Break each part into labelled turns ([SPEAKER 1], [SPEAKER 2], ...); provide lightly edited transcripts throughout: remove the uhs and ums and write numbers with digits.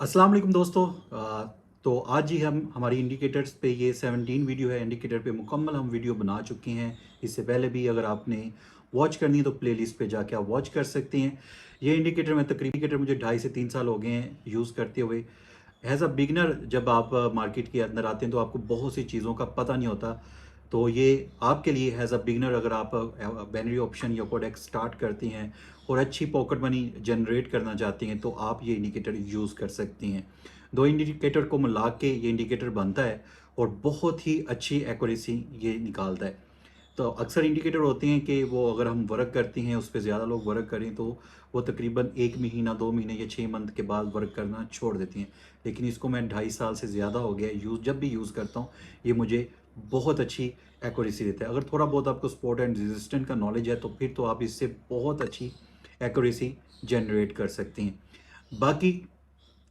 [SPEAKER 1] अस्सलाम वालेकुम दोस्तों। तो आज ही हम हमारी इंडिकेटर्स पे ये 17 वीडियो है। इंडिकेटर पे मुकम्मल हम वीडियो बना चुके हैं। इससे पहले भी अगर आपने वॉच करनी है तो प्लेलिस्ट पे जाके आप वॉच कर सकते हैं। ये इंडिकेटर में तकरीबन इंडिकेटर मुझे 2.5 से 3 साल हो गए हैं यूज़ करते हुए। एज अ बिगनर जब आप मार्केट के अंदर आते हैं तो आपको बहुत सी चीज़ों का पता नहीं होता। तो ये आपके लिए एज अ बिगनर, अगर आप बाइनरी ऑप्शन या कोडेक्स स्टार्ट करती हैं और अच्छी पॉकेट मनी जनरेट करना चाहती हैं तो आप ये इंडिकेटर यूज़ कर सकती हैं। दो इंडिकेटर को मिला के ये इंडिकेटर बनता है और बहुत ही अच्छी एक्यूरेसी ये निकालता है। तो अक्सर इंडिकेटर होते हैं कि वो अगर हम वर्क करते हैं, उस पर ज़्यादा लोग वर्क करें तो वो तकरीबन 1 महीना 2 महीने या 6 मंथ के बाद वर्क करना छोड़ देती हैं। लेकिन इसको मैं 2.5 साल से ज़्यादा हो गया यूज़, जब भी यूज़ करता हूँ ये मुझे बहुत अच्छी एक्यूरेसी देता है। अगर थोड़ा बहुत आपको स्पोर्ट एंड रेजिस्टेंट का नॉलेज है तो फिर तो आप इससे बहुत अच्छी एक्यूरेसी जनरेट कर सकती हैं। बाकी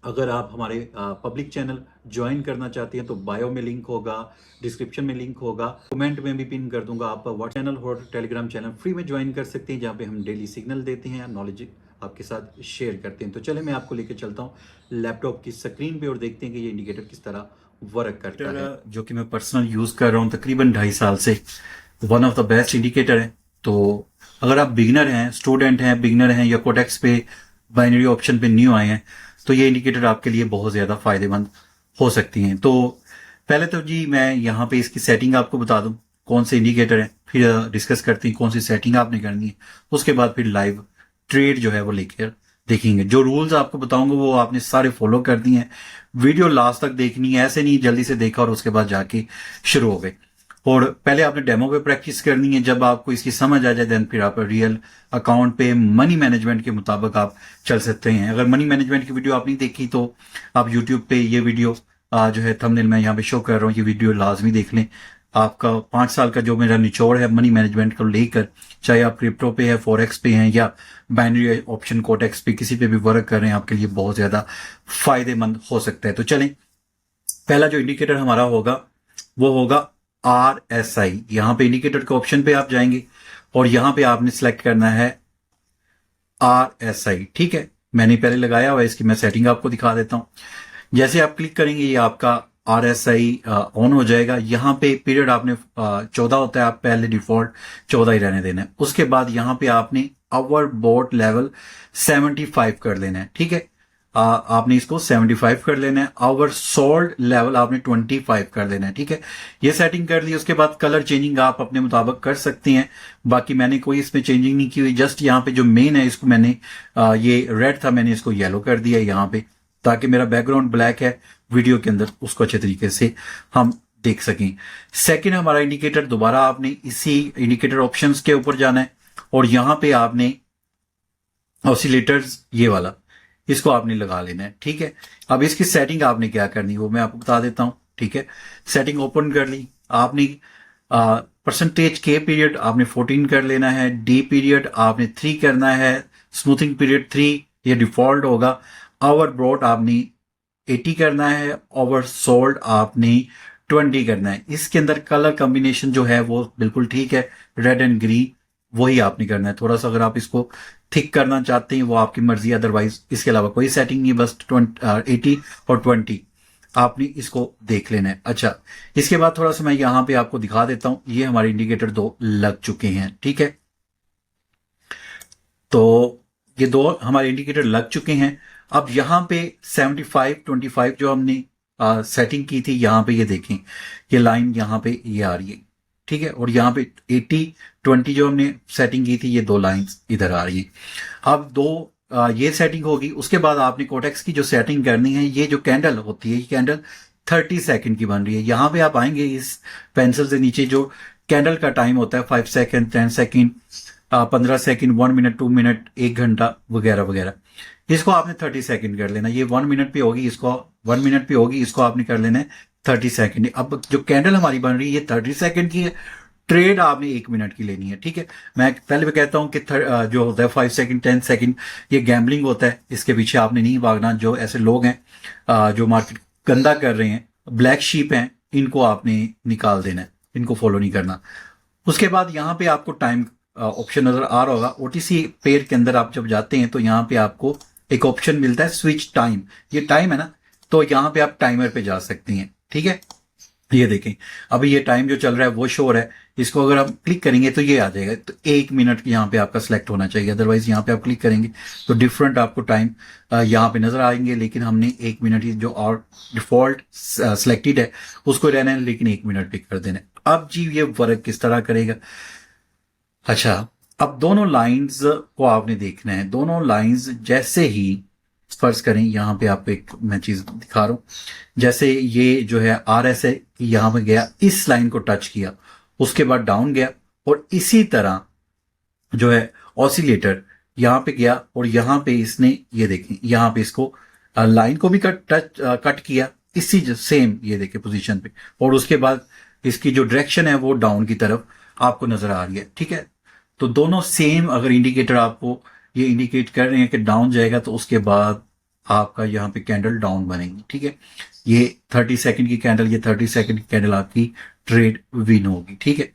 [SPEAKER 1] अगर आप हमारे पब्लिक चैनल ज्वाइन करना चाहते हैं तो बायो में लिंक होगा, डिस्क्रिप्शन में लिंक होगा, कमेंट में भी पिन कर दूंगा। आप व्हाट्सएप चैनल और टेलीग्राम चैनल फ्री में ज्वाइन कर सकते हैं, जहाँ पे हम डेली सिग्नल देते हैं, नॉलेज आपके साथ शेयर करते हैं। तो चले मैं आपको लेकर चलता हूँ लैपटॉप की स्क्रीन पे और देखते हैं कि ये इंडिकेटर किस तरह वर्क करता है। जो कि मैं पर्सनल यूज़ कर रहा हूँ तकरीबन 2.5 साल से, one of the best indicator है। तो अगर आप बिगनर हैं, स्टूडेंट हैं, बिगनर हैं या कोडेक्स पे बाइनरी ऑप्शन पे न्यू आए हैं तो ये इंडिकेटर आपके लिए बहुत ज़्यादा फायदेमंद हो सकती हैं। तो पहले तो जी मैं यहाँ पे इसकी सेटिंग आपको बता दूं कौन से इंडिकेटर है, फिर डिस्कस करते हैं कौन सी सेटिंग आपने करनी है। उसके बाद फिर लाइव ट्रेड जो है वो लेकर देखेंगे। जो रूल्स आपको बताऊंगा वो आपने सारे फॉलो कर दिए हैं। वीडियो लास्ट तक देखनी है, ऐसे नहीं जल्दी से देखा और उसके बाद जाके शुरू हो गए। और पहले आपने डेमो पे प्रैक्टिस करनी है। जब आपको इसकी समझ आ जाए देन फिर आप रियल अकाउंट पे मनी मैनेजमेंट के मुताबिक आप चल सकते हैं। अगर मनी मैनेजमेंट की वीडियो आप नहीं देखी तो आप यूट्यूब पे ये वीडियो जो है थंबनेल में यहाँ पे शो कर रहा हूँ, ये वीडियो लाजमी देख लें। आपका 5 साल का जो मेरा निचोड़ है मनी मैनेजमेंट को लेकर, चाहे आप क्रिप्टो पे है, फॉरेक्स पे हैं या बाइनरी ऑप्शन कोटेक्स पे किसी पे भी वर्क कर रहे हैं, आपके लिए बहुत ज्यादा फायदेमंद हो सकता है। तो चलें, पहला जो इंडिकेटर हमारा होगा वो होगा RSI। यहां पे इंडिकेटर के ऑप्शन पे आप जाएंगे और यहां पे आपने सिलेक्ट करना है RSI। ठीक है, मैंने पहले लगाया हुआ है, इसकी मैं सेटिंग आपको दिखा देता हूं। जैसे आप क्लिक करेंगे ये आपका RSI ऑन हो जाएगा। यहाँ पे पीरियड आपने 14 होता है, आप पहले डिफॉल्ट 14 ही रहने देना है। उसके बाद यहाँ पे आपने आवर बोट लेवल 75 कर लेना है। ठीक है, आपने इसको 75 कर लेना है। आवर सोल्ड लेवल आपने 25 कर लेना है। ठीक है, ये सेटिंग कर ली। उसके बाद कलर चेंजिंग आप अपने मुताबिक कर सकते हैं। बाकी मैंने कोई इसमें चेंजिंग नहीं की हुई। जस्ट यहाँ पे जो मेन है इसको मैंने ये रेड था, मैंने इसको येलो कर दिया यहाँ पे, ताकि मेरा बैकग्राउंड ब्लैक है वीडियो के अंदर, उसको अच्छे तरीके से हम देख सकें। सेकंड हमारा इंडिकेटर, दोबारा आपने इसी इंडिकेटर ऑप्शंस के ऊपर जाना है और यहां पे आपने ऑसिलेटर्स ये वाला, इसको आपने लगा लेना है। ठीक है, अब इसकी सेटिंग आपने क्या करनी है वो मैं आपको बता देता हूं। ठीक है, सेटिंग ओपन कर ली आपने। परसेंटेज के पीरियड आपने 14 कर लेना है। डी पीरियड आपने 3 करना है। स्मूथिंग पीरियड 3, ये डिफॉल्ट होगा। आवर ब्रॉड आपने 80 करना है। ओवर सोल्ड आपने 20 करना है। इसके अंदर कलर कॉम्बिनेशन जो है वो बिल्कुल ठीक है, रेड एंड ग्रीन वही आपने करना है। थोड़ा सा अगर आप इसको थिक करना चाहते हैं वो आपकी मर्जी, अदरवाइज इसके अलावा कोई सेटिंग नहीं, बस 80 और 20 आपने इसको देख लेना है। अच्छा, इसके बाद थोड़ा सा मैं यहां पे आपको दिखा देता हूं। ये हमारे इंडिकेटर 2 लग चुके हैं। ठीक है, तो ये 2 हमारे इंडिकेटर लग चुके हैं। अब यहां पे 75-25 जो हमने सेटिंग की थी, यहां पे ये देखें, ये लाइन यहां पे ये आ रही है। ठीक है, और यहां पे 80-20 जो हमने सेटिंग की थी, ये 2 लाइंस इधर आ रही है। अब 2 ये सेटिंग होगी। उसके बाद आपने कोटेक्स की जो सेटिंग करनी है, ये जो कैंडल होती है, ये कैंडल 30 सेकंड की बन रही है। यहां पे आप आएंगे इस पेंसिल से नीचे, जो कैंडल का टाइम होता है 5 second, 10 second, 15 second, 1 minute, 2 minute, 1 घंटा वगैरह वगैरह, इसको आपने 30 सेकंड कर लेना। ये 1 मिनट पे होगी, इसको 1 मिनट पे होगी, इसको आपने कर लेना है 30 सेकंड। अब जो कैंडल हमारी बन रही है ये 30 सेकंड की है। ट्रेड आपने 1 मिनट की लेनी है। ठीक है, मैं पहले भी कहता हूं कि जो होता है 5 सेकंड, 10 सेकंड, ये गैम्बलिंग होता है, इसके पीछे आपने नहीं भागना। जो ऐसे लोग हैं जो मार्केट गंदा कर रहे हैं, ब्लैक शीप हैं, इनको आपने निकाल देना है, इनको फॉलो नहीं करना। उसके बाद यहाँ पे आपको टाइम ऑप्शन नजर आ रहा होगा। ओटीसी पेयर के अंदर आप जब जाते हैं तो यहाँ पे आपको एक ऑप्शन मिलता है स्विच टाइम, ये टाइम है ना, तो यहाँ पे आप टाइमर पे जा सकती हैं। ठीक है, ये देखें अभी ये टाइम जो चल रहा है वो शो हो रहा है, इसको अगर आप क्लिक करेंगे तो ये आ जाएगा, तो 1 मिनट यहाँ पे आपका सिलेक्ट होना चाहिए, अदरवाइज यहाँ पे आप क्लिक करेंगे तो डिफरेंट आपको टाइम यहाँ पे नजर आएंगे, लेकिन हमने 1 मिनट ही जो और डिफॉल्ट सिलेक्टेड है उसको रहना है, लेकिन 1 मिनट पे कर देना है। अब जी ये वर्क किस तरह करेगा, अच्छा अब दोनों लाइंस को आपने देखना है, दोनों लाइंस जैसे ही फर्ज करें, यहाँ पे आपको एक मैं चीज दिखा रहा हूं, जैसे ये जो है आर एस है यहाँ पे गया, इस लाइन को टच किया, उसके बाद डाउन गया, और इसी तरह जो है ऑसिलेटर यहाँ पे गया और यहाँ पे इसने ये देखें यहाँ पे इसको लाइन को भी कट किया इसी सेम ये देखें पोजीशन पे, और उसके बाद इसकी जो डायरेक्शन है वो डाउन की तरफ आपको नजर आ रही है। ठीक है, तो दोनों सेम अगर इंडिकेटर आपको ये इंडिकेट कर रहे हैं कि डाउन जाएगा, तो उसके बाद आपका यहाँ पे कैंडल डाउन बनेगी। ठीक है, ये 30 सेकंड की कैंडल, ये 30 सेकंड की कैंडल आपकी ट्रेड विन होगी। ठीक है,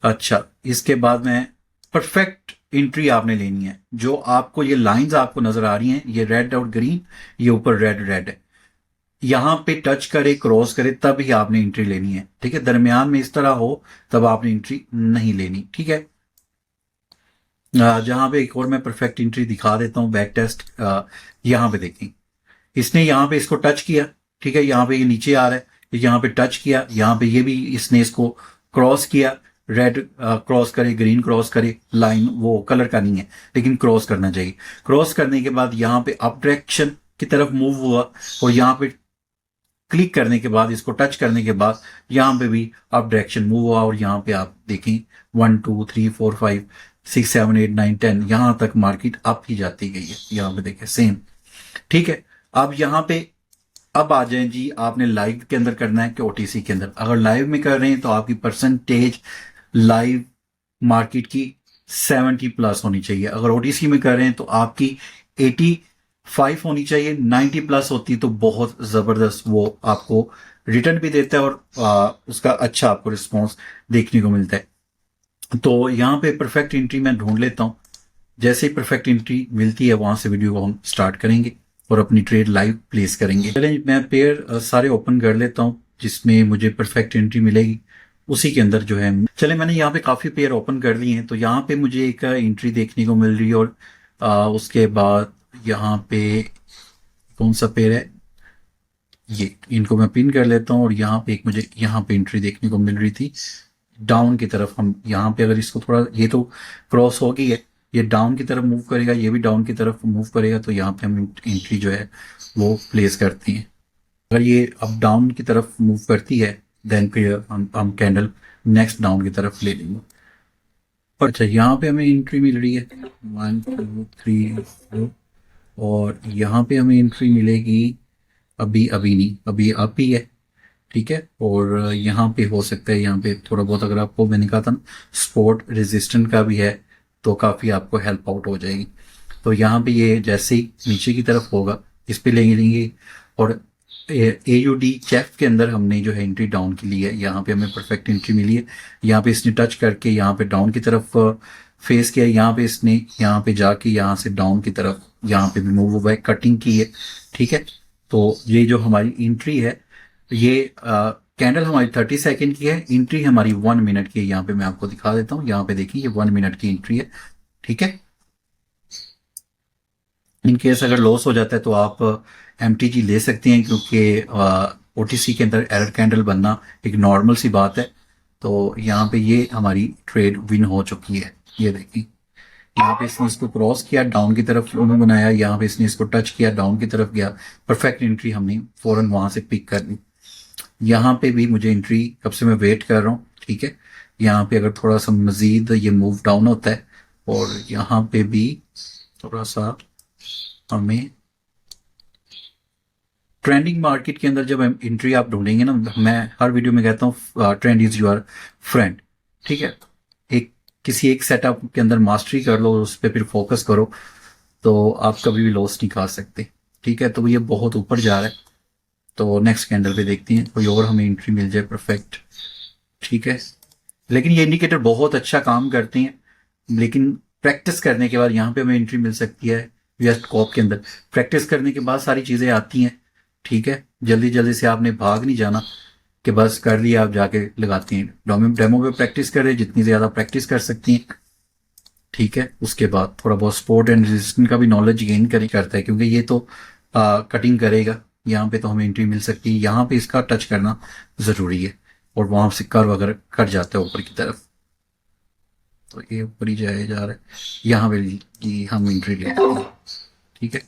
[SPEAKER 1] अच्छा इसके बाद में परफेक्ट एंट्री आपने लेनी है, जो आपको ये लाइंस आपको नजर आ रही हैं, ये रेड और ग्रीन, ये ऊपर रेड रेड है, यहां पे टच करे क्रॉस करे तब ही आपने एंट्री लेनी है। ठीक है, दरमियान में इस तरह हो तब आपने एंट्री नहीं लेनी। ठीक है, जहां पे एक और मैं परफेक्ट एंट्री दिखा देता हूं, बैक टेस्ट, यहां पे देखें इसने यहाँ पे इसको टच किया। ठीक है, यहाँ पे ये नीचे आ रहा है, यहाँ पे टच किया, यहाँ पे ये भी इसने इसको क्रॉस किया, रेड क्रॉस करे ग्रीन क्रॉस करे, लाइन वो कलर का नहीं है लेकिन क्रॉस करना चाहिए। क्रॉस करने के बाद यहाँ पे अप डायरेक्शन की तरफ मूव हुआ, और यहाँ पे क्लिक करने के बाद इसको टच करने के बाद यहाँ पे भी अप डायरेक्शन मूव हुआ, और यहाँ पे आप देखें 1 2 3 4 5 6 7 8 9 10 यहां तक मार्केट अप ही जाती गई है, यहाँ पे देखें सेम। ठीक है, अब यहाँ पे अब आ जाए जी, आपने लाइव के अंदर करना है कि ओटीसी के अंदर। अगर लाइव में कर रहे हैं तो आपकी परसेंटेज लाइव मार्केट की 70+ होनी चाहिए, अगर ओटीसी में कर रहे हैं तो आपकी 85 होनी चाहिए, 90+ होती तो बहुत जबरदस्त वो आपको रिटर्न भी देता है और उसका अच्छा आपको रिस्पॉन्स देखने को मिलता है। तो यहाँ पे परफेक्ट एंट्री मैं ढूंढ लेता हूँ, जैसे ही परफेक्ट एंट्री मिलती है वहां से वीडियो को हम स्टार्ट करेंगे और अपनी ट्रेड लाइव प्लेस करेंगे। चलें मैं पेयर सारे ओपन कर लेता हूँ जिसमें मुझे परफेक्ट एंट्री मिलेगी, उसी के अंदर जो है चले मैंने यहाँ पे काफी पेयर ओपन कर लिए हैं, तो यहाँ पे मुझे एक एंट्री देखने को मिल रही है, और उसके बाद यहाँ पे कौन सा पेयर है, ये इनको मैं पिन कर लेता हूँ, और यहाँ पे एक मुझे यहाँ पे एंट्री देखने को मिल रही थी डाउन की तरफ। हम यहाँ पे अगर इसको थोड़ा, ये तो क्रॉस हो गई है, ये डाउन की तरफ मूव करेगा, ये भी डाउन की तरफ मूव करेगा, तो यहाँ पे हम एंट्री जो है वो प्लेस करती हैं। अगर ये अब डाउन की तरफ मूव करती है देन फिर हम कैंडल नेक्स्ट डाउन की तरफ ले लेंगे। अच्छा यहाँ पे हमें एंट्री मिल रही है 1 2 3 4, और यहाँ पे हमें एंट्री मिलेगी अभी नहीं, अभी अप ही है। ठीक है, और यहाँ पे हो सकता है यहाँ पे थोड़ा बहुत, अगर आपको मैंने कहा था ना स्पोर्ट रेजिस्टेंट का भी है तो काफ़ी आपको हेल्प आउट हो जाएगी। तो यहाँ पे ये जैसे ही नीचे की तरफ होगा इस पे लेंगे, और AUD चेफ के अंदर हमने जो है एंट्री डाउन की ली है, यहाँ पे हमें परफेक्ट एंट्री मिली है। यहाँ पे इसने टच करके यहाँ पे डाउन की तरफ फेस किया, यहाँ पे इसने यहाँ पे जाके यहाँ से डाउन की तरफ यहाँ पे भी मूव हुआ है, कटिंग की है। ठीक है, तो ये जो हमारी एंट्री है ये कैंडल हमारी 30 सेकंड की है, एंट्री हमारी 1 मिनट की है। यहाँ पे मैं आपको दिखा देता हूँ, यहाँ पे देखिए ये 1 मिनट की एंट्री है। ठीक है, इन केस अगर लॉस हो जाता है तो आप MTG ले सकते हैं, क्योंकि OTC के अंदर एरर कैंडल बनना एक नॉर्मल सी बात है। तो यहाँ पे ये हमारी ट्रेड विन हो चुकी है, ये देखिए यहाँ पे इसने इसको क्रॉस किया, डाउन की तरफ उन्होंने बनाया, यहाँ पे इसने इसको टच किया, डाउन की तरफ गया, परफेक्ट एंट्री हमने फौरन वहां से पिक कर ली। यहाँ पे भी मुझे एंट्री कब से मैं वेट कर रहा हूँ। ठीक है, यहाँ पे अगर थोड़ा सा मजीद ये मूव डाउन होता है, और यहाँ पे भी थोड़ा सा हमें ट्रेंडिंग मार्केट के अंदर जब हम एंट्री आप ढूंढेंगे ना, मैं हर वीडियो में कहता हूँ ट्रेंड इज योर फ्रेंड। ठीक है, किसी एक सेटअप के अंदर मास्टरी कर लो, उस पर फिर फोकस करो, तो आप कभी भी लॉस नहीं खा सकते। ठीक है, तो ये बहुत ऊपर जा रहा है, तो नेक्स्ट कैंडल पे देखते हैं कोई और हमें एंट्री मिल जाए परफेक्ट। ठीक है, लेकिन ये इंडिकेटर बहुत अच्छा काम करते हैं, लेकिन प्रैक्टिस करने के बाद यहाँ पे हमें एंट्री मिल सकती है वेस्ट कॉप के अंदर। प्रैक्टिस करने के बाद सारी चीज़ें आती हैं, ठीक है। जल्दी जल्दी से आपने भाग नहीं जाना कि बस कर लिया आप जाके लगाती हैं। डेमो पे प्रैक्टिस करें, जितनी ज़्यादा प्रैक्टिस कर सकती हैं, ठीक है। उसके बाद थोड़ा बहुत स्पोर्ट एंड रेजिस्टेंस का भी नॉलेज गेन करता है, क्योंकि ये तो कटिंग करेगा, यहाँ पे तो हमें एंट्री मिल सकती है, यहाँ पे इसका टच करना ज़रूरी है, और वहाँ से कर्व अगर कट जाता है ऊपर की तरफ तो ये ऊपर ही जाए जा रहा है। यहाँ पे ये हम एंट्री लेते हैं, ठीक है।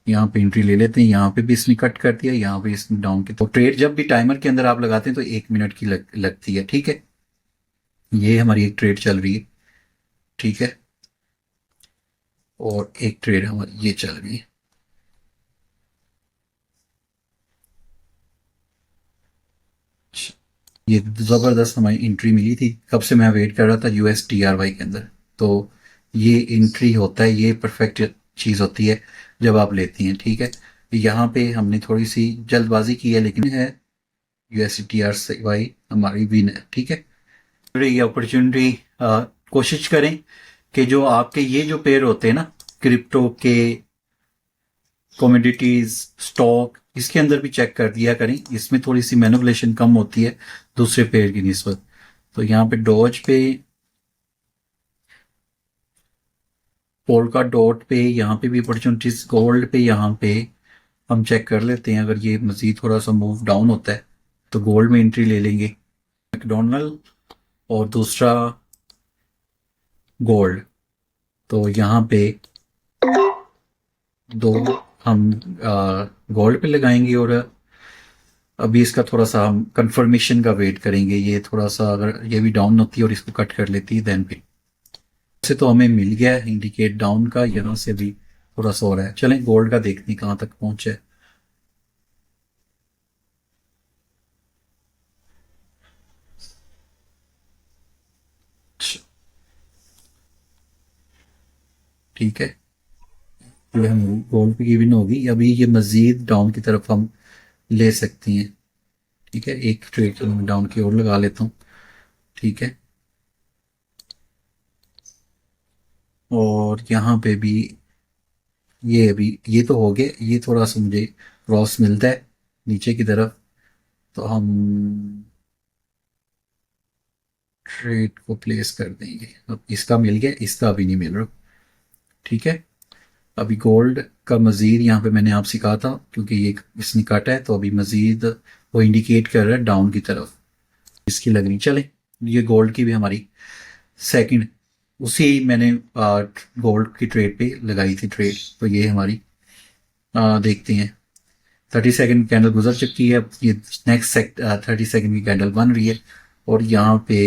[SPEAKER 1] यहाँ पे एंट्री ले लेते हैं, यहाँ पे भी इसने कट कर दिया, यहाँ पे इसने डाउन की। तो ट्रेड जब भी टाइमर के अंदर आप लगाते हैं तो 1 मिनट की लगती है, ठीक है। ये हमारी एक ट्रेड चल रही है, ठीक है, और एक ट्रेड हमारी ये चल रही है। ये ज़बरदस्त हमारी एंट्री मिली थी, कब से मैं वेट कर रहा था USTRY के अंदर। तो ये एंट्री होता है, ये परफेक्ट चीज़ होती है जब आप लेती हैं, ठीक है। यहाँ पे हमने थोड़ी सी जल्दबाजी की है, लेकिन है USTRY हमारी विन है, ठीक है। ये अपॉर्चुनिटी कोशिश करें कि जो आपके ये जो पेयर होते हैं ना, क्रिप्टो के, कमोडिटीज, स्टॉक, इसके अंदर भी चेक कर दिया करें, इसमें थोड़ी सी मैनिपुलेशन कम होती है दूसरे पेयर की निस्बत। तो यहाँ पे डॉज पे, पोल्का डॉट पे, यहाँ पे भी अपॉर्चुनिटीज, गोल्ड पे यहाँ पे हम चेक कर लेते हैं। अगर ये मजीद थोड़ा सा मूव डाउन होता है तो गोल्ड में एंट्री ले लेंगे, मैकडोनल्ड और दूसरा गोल्ड। तो यहाँ पे दो हम गोल्ड पे लगाएंगे, और अभी इसका थोड़ा सा हम कंफर्मेशन का वेट करेंगे। ये थोड़ा सा अगर ये भी डाउन होती है और इसको कट कर लेती है देन पे से तो हमें मिल गया है इंडिकेट डाउन का, यहाँ से भी थोड़ा सा हो रहा है। चलें गोल्ड का देखते हैं कहाँ तक पहुंचे। ठीक है, ये हम गोल्ड की विन होगी। अभी ये मजीद डाउन की तरफ हम ले सकती हैं, ठीक है। एक ट्रेड मैं डाउन की ओर लगा लेता हूँ, ठीक है। और यहाँ पे भी ये अभी ये तो हो गया, ये थोड़ा सा मुझे क्रॉस मिलता है नीचे की तरफ, तो हम ट्रेड को प्लेस कर देंगे। अब इसका मिल गया, इसका अभी नहीं मिल रहा, ठीक है। अभी गोल्ड का मजीद यहाँ पे मैंने आपसे कहा था, क्योंकि ये इसने काटा है तो अभी मजीद वो इंडिकेट कर रहा है डाउन की तरफ, इसकी लगनी। चले, ये गोल्ड की भी हमारी सेकंड, उसी मैंने गोल्ड की ट्रेड पे लगाई थी ट्रेड। तो ये हमारी देखते हैं 30 सेकंड कैंडल गुजर चुकी है, ये नेक्स्ट 30 सेकंड की कैंडल बन रही है, और यहाँ पे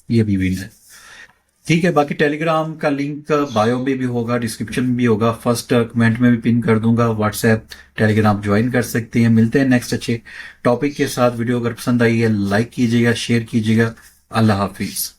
[SPEAKER 1] ये भी विन है, ठीक है। बाकी टेलीग्राम का लिंक बायो में भी होगा, डिस्क्रिप्शन में भी होगा, फर्स्ट कमेंट में भी पिन कर दूंगा। व्हाट्सएप, टेलीग्राम ज्वाइन कर सकते हैं। मिलते हैं नेक्स्ट अच्छे टॉपिक के साथ। वीडियो अगर पसंद आई है लाइक कीजिएगा, शेयर कीजिएगा। अल्लाह हाफिज।